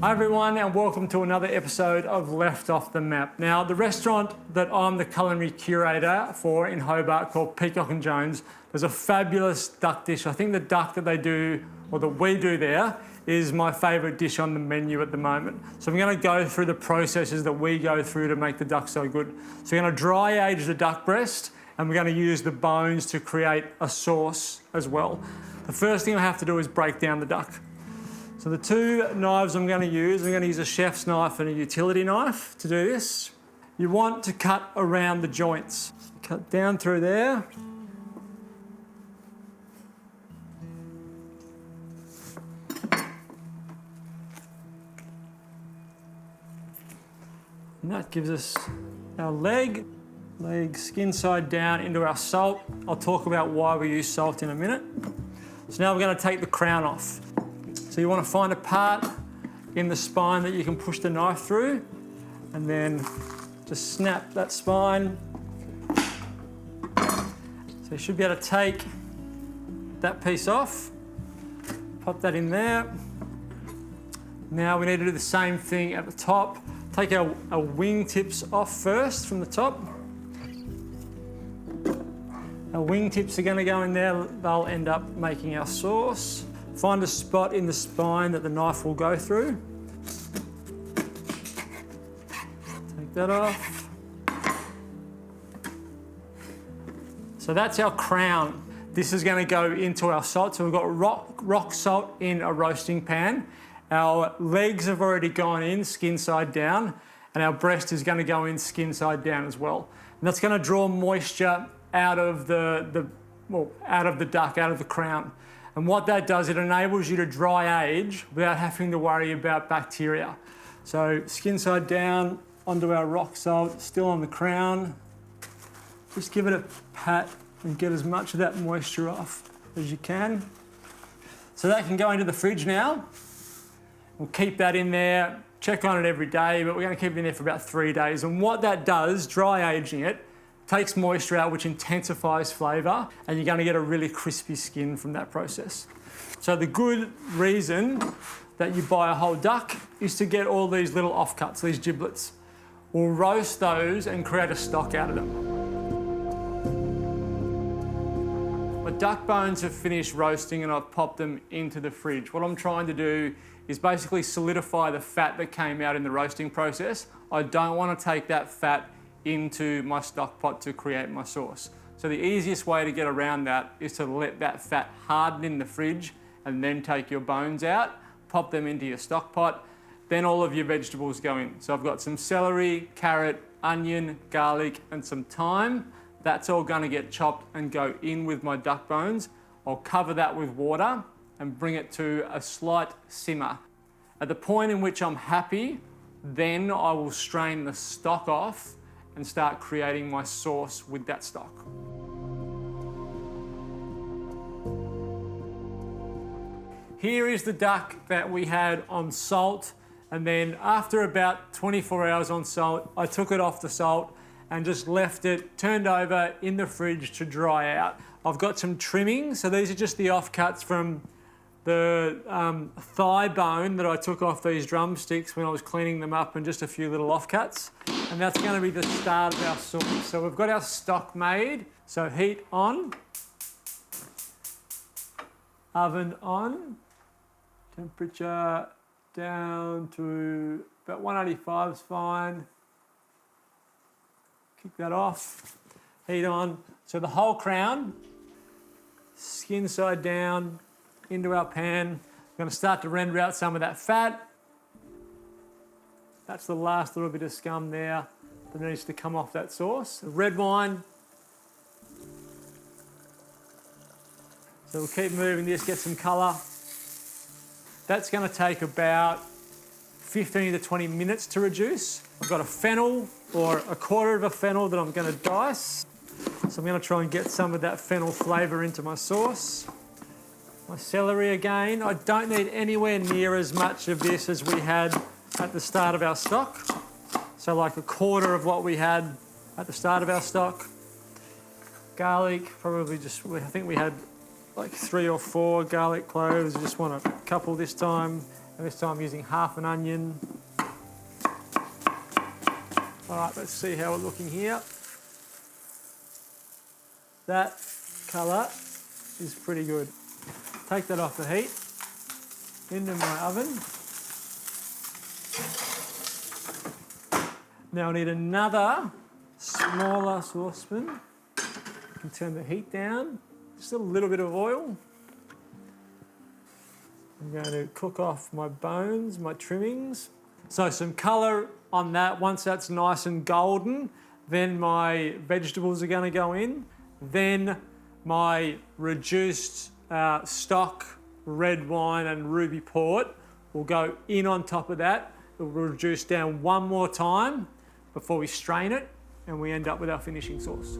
Hi everyone, and welcome to another episode of Left Off the Map. Now, the restaurant that I'm the culinary curator for in Hobart called Peacock and Jones, there's a fabulous duck dish. I think the duck that they do, or that we do there, is my favourite dish on the menu at the moment. So I'm going to go through the processes that we go through to make the duck so good. So we're going to dry age the duck breast, and we're going to use the bones to create a sauce as well. The first thing I have to do is break down the duck. So the two knives I'm going to use a chef's knife and a utility knife to do this. You want to cut around the joints. Cut down through there. And that gives us our leg skin side down into our salt. I'll talk about why we use salt in a minute. So now we're going to take the crown off. So you want to find a part in the spine that you can push the knife through, and then just snap that spine. So you should be able to take that piece off, pop that in there. Now we need to do the same thing at the top. Take our wing tips off first from the top. Our wing tips are going to go in there. They'll end up making our sauce. Find a spot in the spine that the knife will go through. Take that off. So that's our crown. This is going to go into our salt. So we've got rock salt in a roasting pan. Our legs have already gone in, skin side down, and our breast is going to go in skin side down as well. And that's going to draw moisture out of the duck, out of the crown. And what that does, it enables you to dry age without having to worry about bacteria. So skin side down onto our rock salt, still on the crown. Just give it a pat and get as much of that moisture off as you can. So that can go into the fridge now. We'll keep that in there, check on it every day, but we're going to keep it in there for about 3 days. And what that does, dry aging it, takes moisture out, which intensifies flavour, and you're going to get a really crispy skin from that process. So the good reason that you buy a whole duck is to get all these little offcuts, these giblets. We'll roast those and create a stock out of them. My duck bones have finished roasting and I've popped them into the fridge. What I'm trying to do is basically solidify the fat that came out in the roasting process. I don't want to take that fat into my stock pot to create my sauce. So the easiest way to get around that is to let that fat harden in the fridge and then take your bones out, pop them into your stock pot, then all of your vegetables go in. So I've got some celery, carrot, onion, garlic, and some thyme. That's all gonna get chopped and go in with my duck bones. I'll cover that with water and bring it to a slight simmer. At the point in which I'm happy, then I will strain the stock off and start creating my sauce with that stock. Here is the duck that we had on salt, and then after about 24 hours on salt, I took it off the salt and just left it turned over in the fridge to dry out. I've got some trimmings, so these are just the offcuts from the thigh bone that I took off these drumsticks when I was cleaning them up, and just a few little offcuts. And that's going to be the start of our sauce. So we've got our stock made. So heat on, oven on, temperature down to about 185 is fine. Kick that off, heat on. So the whole crown, skin side down, into our pan. I'm going to start to render out some of that fat. That's the last little bit of scum there that needs to come off that sauce. The red wine. So we'll keep moving this, get some colour. That's going to take about 15 to 20 minutes to reduce. I've got a fennel, or a quarter of a fennel, that I'm going to dice. So I'm going to try and get some of that fennel flavour into my sauce. My celery again. I don't need anywhere near as much of this as we had at the start of our stock. So like a quarter of what we had at the start of our stock. Garlic, probably just, I think we had like 3 or 4 garlic cloves. I just want a couple this time. And this time I'm using half an onion. All right, let's see how we're looking here. That colour is pretty good. Take that off the heat, into my oven. Now I need another smaller saucepan. I can turn the heat down, just a little bit of oil. I'm going to cook off my bones, my trimmings. So some colour on that. Once that's nice and golden, then my vegetables are going to go in. Then my reduced stock, red wine and ruby port will go in on top of that. It will reduce down one more time before we strain it, and we end up with our finishing sauce.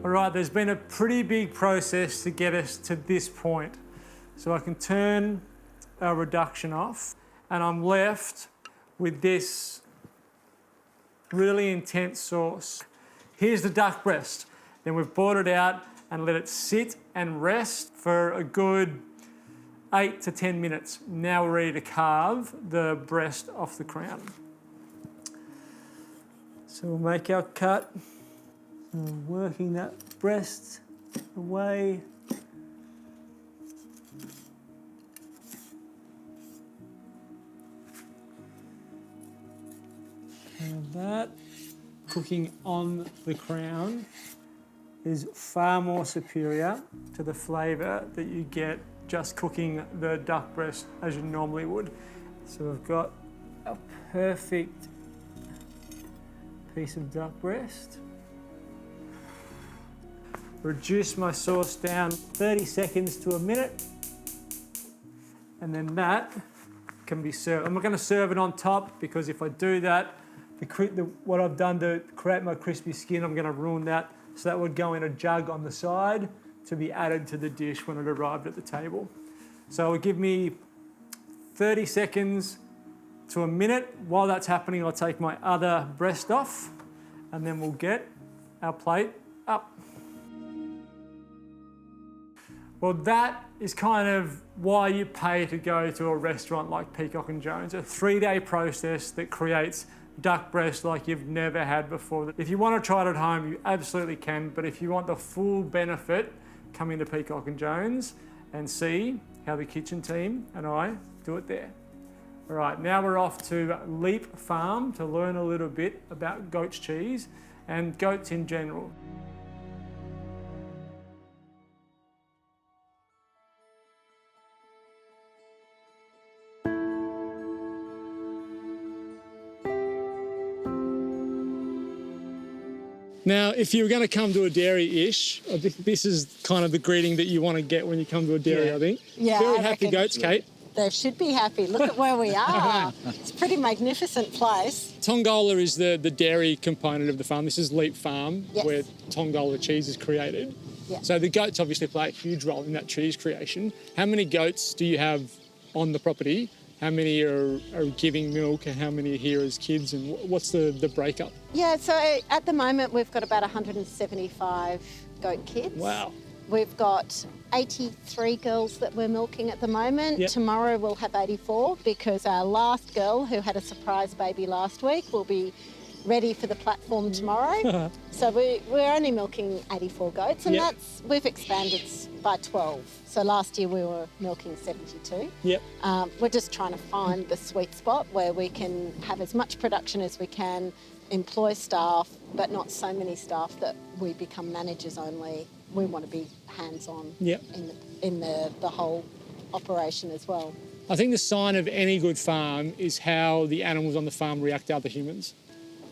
All right, there's been a pretty big process to get us to this point. So I can turn our reduction off and I'm left with this really intense sauce. Here's the duck breast. Then we've brought it out and let it sit and rest for a good 8 to 10 minutes. Now we're ready to carve the breast off the crown. So we'll make our cut. And working that breast away. And that cooking on the crown is far more superior to the flavour that you get just cooking the duck breast as you normally would. So we've got a perfect piece of duck breast. Reduce my sauce down 30 seconds to a minute, and then that can be served. I'm not going to serve it on top because if I do that, what I've done to create my crispy skin, I'm going to ruin that. So that would go in a jug on the side to be added to the dish when it arrived at the table. So it would give me 30 seconds to a minute. While that's happening, I'll take my other breast off, and then we'll get our plate up. Well, that is kind of why you pay to go to a restaurant like Peacock & Jones, a 3-day process that creates duck breast like you've never had before. If you want to try it at home, you absolutely can, but if you want the full benefit, come into Peacock & Jones and see how the kitchen team and I do it there. All right, now we're off to Leap Farm to learn a little bit about goat's cheese and goats in general. Now, if you were going to come to a dairy-ish, I think this is kind of the greeting that you want to get when you come to a dairy, I think. Yeah, very happy goats, Kate. They should be happy. Look at where we are. It's a pretty magnificent place. Tongola is the dairy component of the farm. This is Leap Farm, Yes. where Tongola cheese is created. Yeah. So the goats obviously play a huge role in that cheese creation. How many goats do you have on the property? How many are giving milk and how many are here as kids, and what's the breakup? Yeah, so at the moment we've got about 175 goat kids. Wow. We've got 83 girls that we're milking at the moment. Yep. Tomorrow we'll have 84 because our last girl, who had a surprise baby last week, will be ready for the platform tomorrow. So we're only milking 84 goats, and Yep. we've expanded by 12. So last year we were milking 72. Yep. We're just trying to find the sweet spot where we can have as much production as we can, employ staff, but not so many staff that we become managers only. We want to be hands-on Yep. in the whole operation as well. I think the sign of any good farm is how the animals on the farm react to other humans.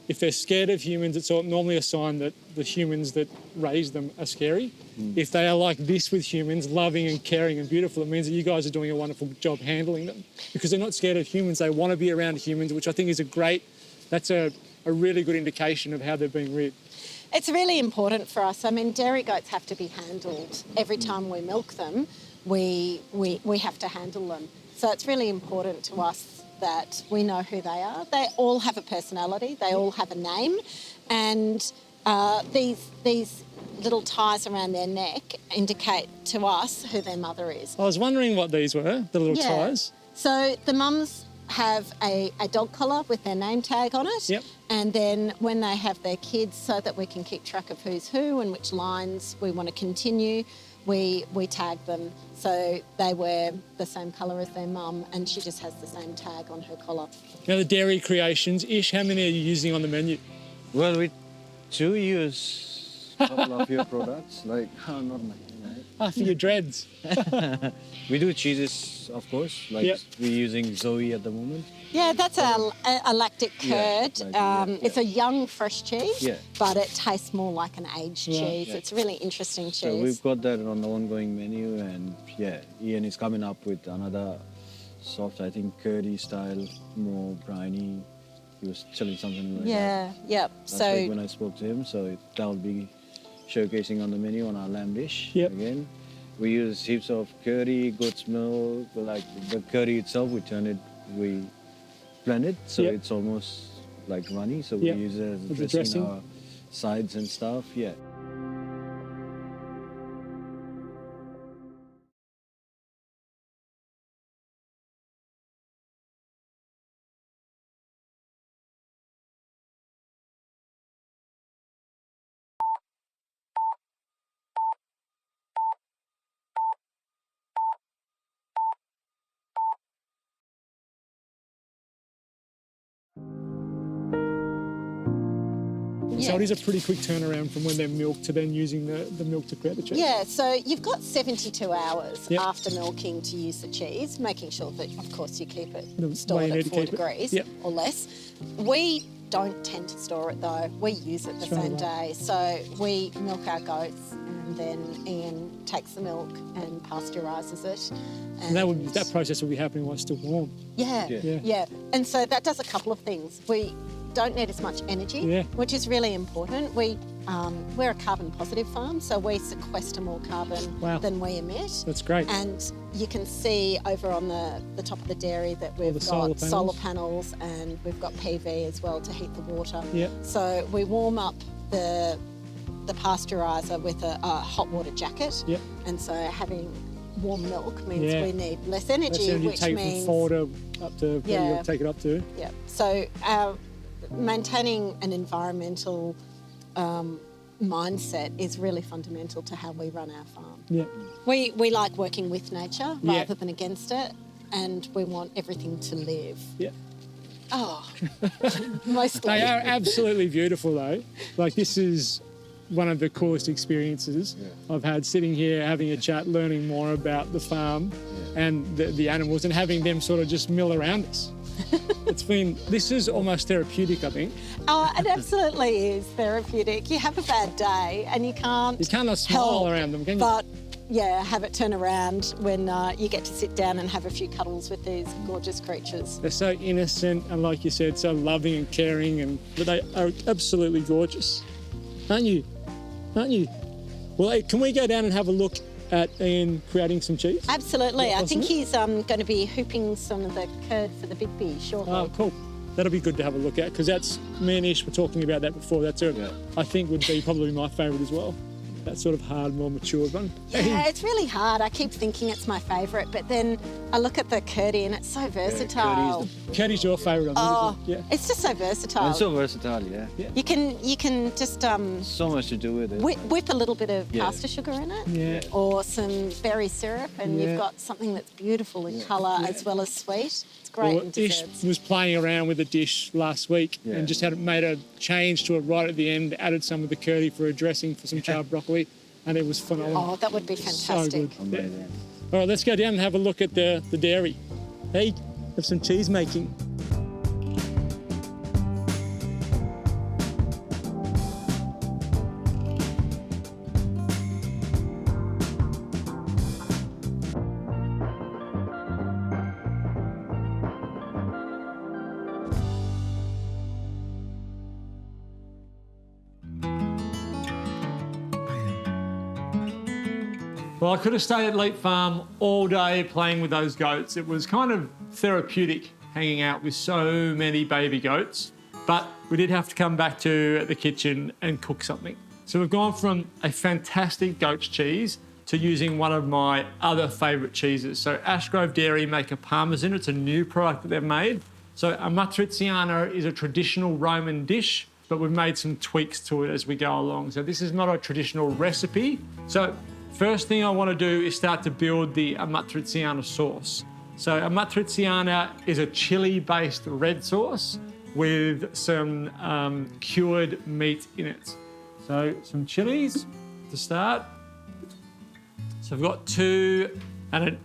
If they're scared of humans, it's normally a sign that the humans that raise them are scary. If they are like this with humans, loving and caring and beautiful, it means that you guys are doing a wonderful job handling them because they're not scared of humans. They want to be around humans, which I think is a great That's a really good indication of how they're being reared. It's really important for us. I mean, dairy goats have to be handled. Every time we milk them, we have to handle them. So it's really important to us that we know who they are. They all have a personality. They all have a name. And these little ties around their neck indicate to us who their mother is. I was wondering what these were, the little ties. So the mums have a dog collar with their name tag on it. Yep. And then when they have their kids, so that we can keep track of who's who and which lines we want to continue, we tag them. So they wear the same colour as their mum, and she just has the same tag on her collar. Now the dairy creations, Ish, how many are you using on the menu? Well, we do use a couple of your products, like, not many, right? Ah, for your dreads. We do cheeses, of course, like we're using Zoe at the moment. Yeah, that's a lactic curd. It's a young, fresh cheese, but it tastes more like an aged cheese. Yeah. It's a really interesting cheese. So we've got that on the ongoing menu, and Ian is coming up with another soft, I think, curdy style, more briny. He was telling something like that. Last week when I spoke to him, so that'll be showcasing on the menu on our lamb dish again. We use heaps of curry, goat's milk, like the curry itself, we blend it, so it's almost like runny, so we use it as a dressing in our sides and stuff, So it is a pretty quick turnaround from when they're milked to then using the milk to create the cheese. Yeah, so you've got 72 hours after milking to use the cheese, making sure that, of course, you keep it stored at 4 degrees or less. We don't tend to store it, though. We use it the same day. So we milk our goats, and then Ian takes the milk and pasteurises it. And that process will be happening while it's still warm. Yeah. And so that does a couple of things. We don't need as much energy, which is really important. We're a carbon positive farm, so we sequester more carbon than we emit. That's great. And you can see over on the top of the dairy that we've got solar panels, and we've got PV as well to heat the water. So we warm up the pasteuriser with a hot water jacket. And so having warm milk means we need less energy, which take means... from 4 to up to where you take it up to. Yeah. So maintaining an environmental mindset is really fundamental to how we run our farm. Yeah. We like working with nature rather than against it, and we want everything to live. Yeah. Oh, mostly. They are absolutely beautiful, though. Like, this is one of the coolest experiences I've had, sitting here having a chat, learning more about the farm and the animals, and having them sort of just mill around us. This is almost therapeutic, I think. Oh, it absolutely is therapeutic. You have a bad day and you can't not smile around them, can you? But have it turn around when you get to sit down and have a few cuddles with these gorgeous creatures. They're so innocent and, like you said, so loving and caring, but they are absolutely gorgeous. Aren't you? Well, hey, can we go down and have a look at Ian creating some cheese? Absolutely. I think he's going to be hooping some of the curd for the Big Bee shortly. Oh, cool. That'll be good to have a look at, because that's, me and Ish were talking about that before. That's I think would be probably my favourite as well. That sort of hard, more mature one. Yeah, it's really hard. I keep thinking it's my favourite, but then I look at the curdy and it's so versatile. Curdy's your favourite, I think, isn't it? It's just so versatile. It's so versatile, You can just so much to do with it. Whip a little bit of caster sugar in it, or some berry syrup, and you've got something that's beautiful in colour as well as sweet. It's great in Ish desserts. was playing around with a dish last week and just made a change to it right at the end, added some of the curdy for a dressing for some charred broccoli, and it was phenomenal. Oh, that would be fantastic. So good. All right, let's go down and have a look at the dairy. Hey, have some cheese making. Well, I could have stayed at Leap Farm all day playing with those goats. It was kind of therapeutic hanging out with so many baby goats, but we did have to come back to the kitchen and cook something. So we've gone from a fantastic goat's cheese to using one of my other favourite cheeses. So Ashgrove Dairy make a Parmesan. It's a new product that they've made. So amatriciana is a traditional Roman dish, but we've made some tweaks to it as we go along. So this is not a traditional recipe. So first thing I want to do is start to build the amatriciana sauce. So amatriciana is a chili-based red sauce with some cured meat in it. So some chilies to start. So I've got 2, and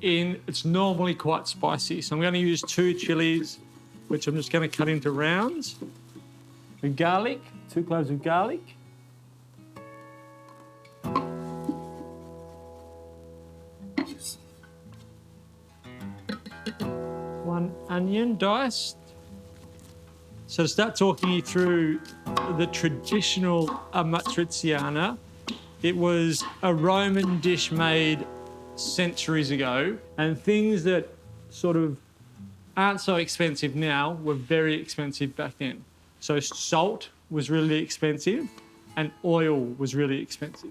it's normally quite spicy. So I'm going to use 2 chilies, which I'm just going to cut into rounds. And garlic, 2 cloves of garlic. 1 onion diced. So to start talking you through the traditional amatriciana, it was a Roman dish made centuries ago, and things that sort of aren't so expensive now were very expensive back then. So salt was really expensive and oil was really expensive.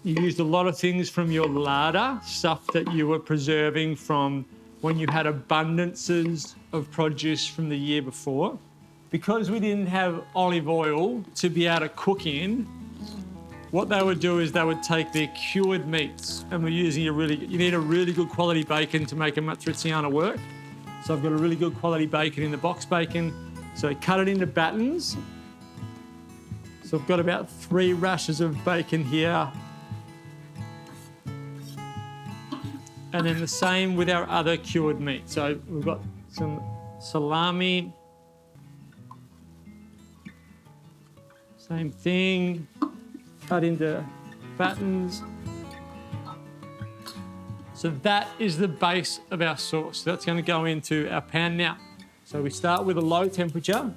You used a lot of things from your larder, stuff that you were preserving from when you had abundances of produce from the year before. Because we didn't have olive oil to be able to cook in, what they would do is they would take their cured meats, and we're using you need a really good quality bacon to make a matriciana work. So I've got a really good quality bacon in the box bacon. So I cut it into battens. So I've got about 3 rashers of bacon here. And then the same with our other cured meat. So we've got some salami. Same thing, cut into battens. So that is the base of our sauce. That's going to go into our pan now. So we start with a low temperature.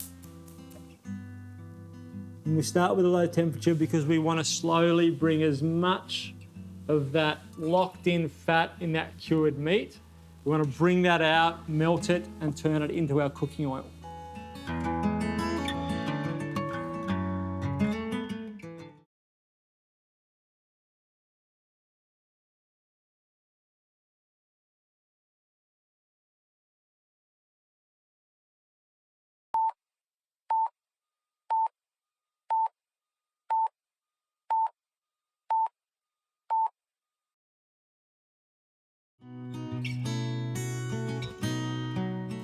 And we start with a low temperature because we want to slowly bring as much of that locked in fat in that cured meat. We want to bring that out, melt it, and turn it into our cooking oil.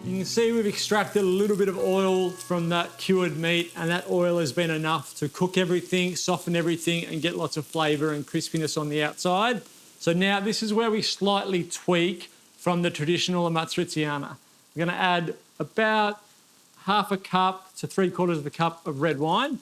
You can see we've extracted a little bit of oil from that cured meat, and that oil has been enough to cook everything, soften everything, and get lots of flavour and crispiness on the outside. So now this is where we slightly tweak from the traditional amatriciana. We're going to add about 1/2 cup to 3/4 of a cup of red wine.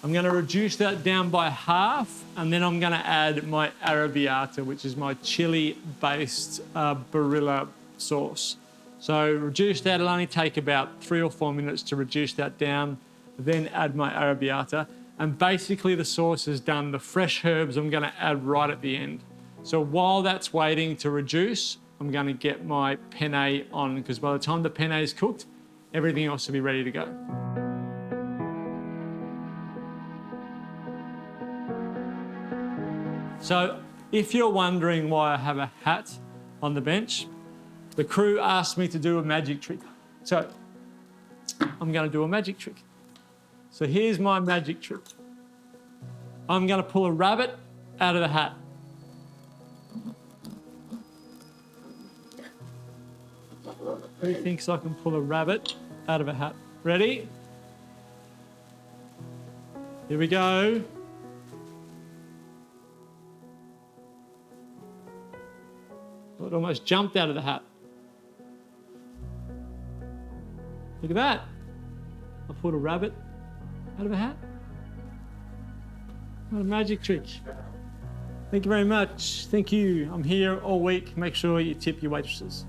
I'm going to reduce that down by half, and then I'm going to add my arrabbiata, which is my chili-based Barilla sauce. So reduce that. It'll only take about 3 or 4 minutes to reduce that down, then add my arrabbiata. And basically the sauce is done. The fresh herbs I'm going to add right at the end. So while that's waiting to reduce, I'm going to get my penne on, because by the time the penne is cooked, everything else will be ready to go. So if you're wondering why I have a hat on the bench, the crew asked me to do a magic trick. So I'm going to do a magic trick. So here's my magic trick. I'm going to pull a rabbit out of the hat. Who thinks I can pull a rabbit out of a hat? Ready? Here we go. It almost jumped out of the hat. Look at that. I pulled a rabbit out of a hat. What a magic trick. Thank you very much. Thank you. I'm here all week. Make sure you tip your waitresses.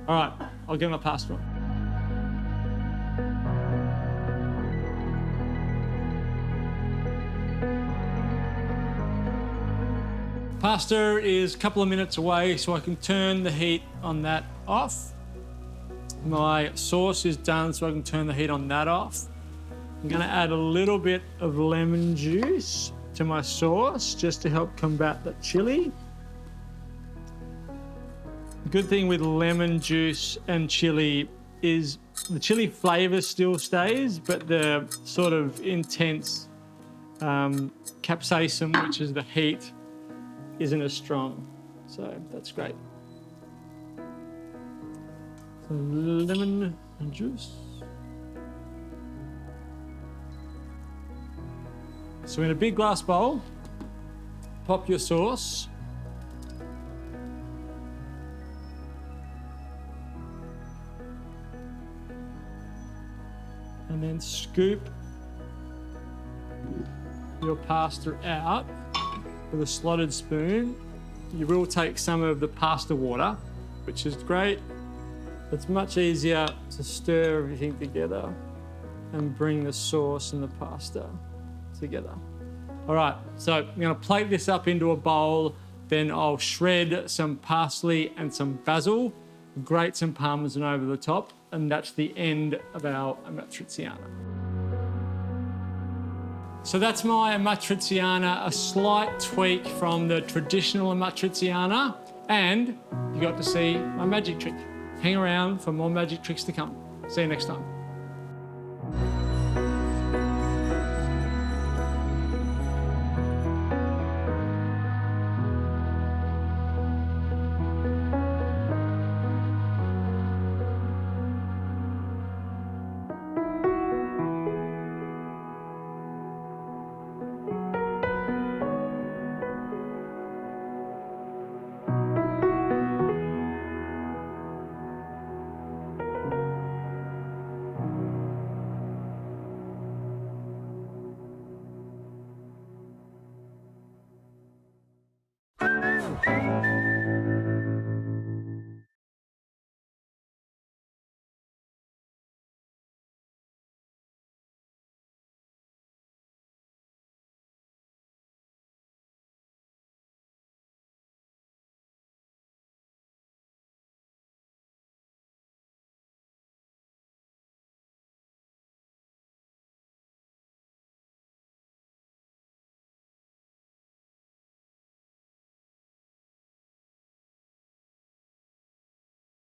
All right, I'll get my pasta on. Pasta is a couple of minutes away, so I can turn the heat on that off. My sauce is done, so I can turn the heat on that off. I'm gonna add a little bit of lemon juice to my sauce just to help combat the chili. The good thing with lemon juice and chili is the chili flavour still stays, but the sort of intense capsaicin, which is the heat, isn't as strong. So that's great. So lemon and juice. So in a big glass bowl, pop your sauce. And then scoop your pasta out with a slotted spoon. You will take some of the pasta water, which is great. It's much easier to stir everything together and bring the sauce and the pasta together. All right, so I'm gonna plate this up into a bowl, then I'll shred some parsley and some basil, grate some parmesan over the top, and that's the end of our amatriciana. So that's my amatriciana, a slight tweak from the traditional amatriciana, and you got to see my magic trick. Hang around for more magic tricks to come. See you next time.